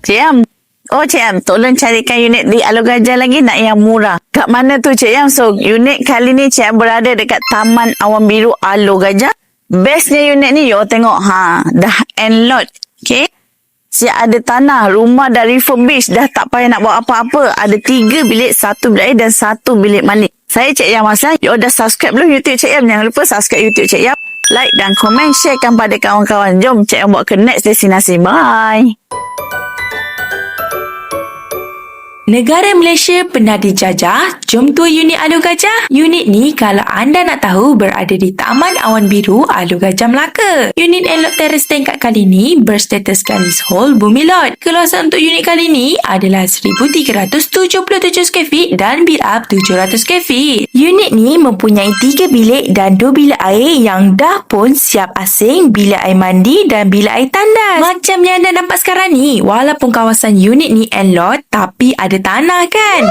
Cik Yam. Oh, Cik Yam, tolong carikan unit di Alor Gajah lagi, nak yang murah. Kat mana tu, Cik Yam? So, unit kali ni Cik Yam berada dekat Taman Awan Biru Alor Gajah. Bestnya unit ni, you tengok. Dah end lot. Okay? Siap ada tanah, rumah dah refurbish, dah tak payah nak buat apa-apa. Ada 3 bilik, 1 bilik air dan 1 bilik mandi. Saya Cik Yam Hassan. You dah subscribe belum YouTube Cik Yam? Jangan lupa subscribe YouTube Cik Yam. Like dan komen, sharekan pada kawan-kawan. Jom Cik Yam bawa ke next destinasi. Bye. Negara Malaysia pernah dijajah, jom tua unit Alor Gajah. Unit ni kalau anda nak tahu berada di Taman Awan Biru Alor Gajah Melaka. Unit Enlot Terrace tingkat kali ni berstatuskan leasehold bumi lot. Keluasan untuk unit kali ni adalah 1377 square feet dan build up 700 square feet. Unit ni mempunyai 3 bilik dan 2 bilik air yang dah pun siap asing, bilik air mandi dan bilik air tandas. Macam yang anda nampak sekarang ni, walaupun kawasan unit ni Enlot tapi ada tanah kan?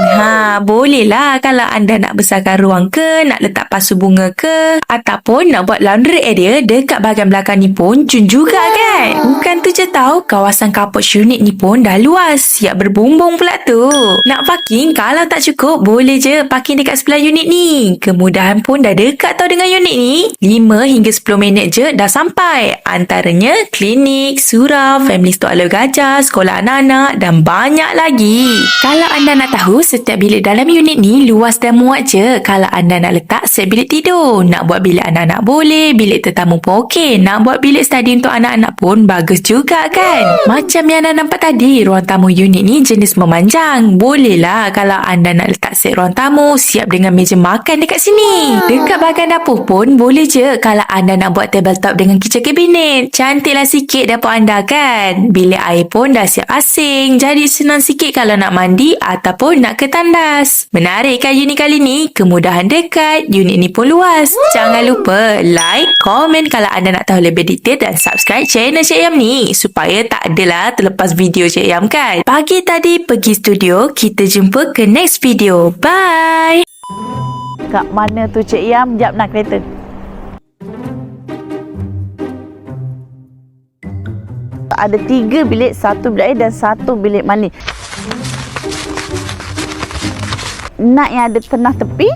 Bolehlah kalau anda nak besarkan ruang ke, nak letak pasu bunga ke, ataupun nak buat laundry area dekat bahagian belakang ni pun cun juga kan? Bukan tu je tau, kawasan carport unit ni pun dah luas, siap berbumbung pula tu. Nak parking, kalau tak cukup, boleh je parking dekat sebelah unit ni. Kemudahan pun dah dekat tau dengan unit ni. 5 hingga 10 minit je dah sampai. Antaranya klinik, surau, family store Alor Gajah, sekolah anak-anak dan banyak lagi. Kalau anda nak tahu, setiap bilik dalam unit ni luas dan muat je. Kalau anda nak letak set bilik tidur, nak buat bilik anak-anak boleh, bilik tetamu pun okey, nak buat bilik study untuk anak-anak pun bagus juga kan? Macam yang anda nampak tadi, ruang tamu unit ni jenis memanjang. Bolehlah kalau anda nak letak set ruang tamu, siap dengan meja makan dekat sini. Dekat bahagian dapur pun boleh je kalau anda nak buat tabletop dengan kitchen cabinet. Cantiklah sikit dapur anda kan? Bilik air pun dah siap asing, jadi senang sikit kalau nak mandi ataupun nak ke tandas. Menarik kan unit kali ni? Kemudahan dekat, unit ni pun luas. Jangan lupa like, komen kalau anda nak tahu lebih detail dan subscribe channel Cik Yam ni supaya tak adalah terlepas video Cik Yam kan. Pagi tadi pergi studio, kita jumpa ke next video. Bye! Kat mana tu Cik Yam? Jap nak kereta. Ada 3 bilik, 1 bilik air dan 1 bilik mandi. Nak yang ada tanah tepi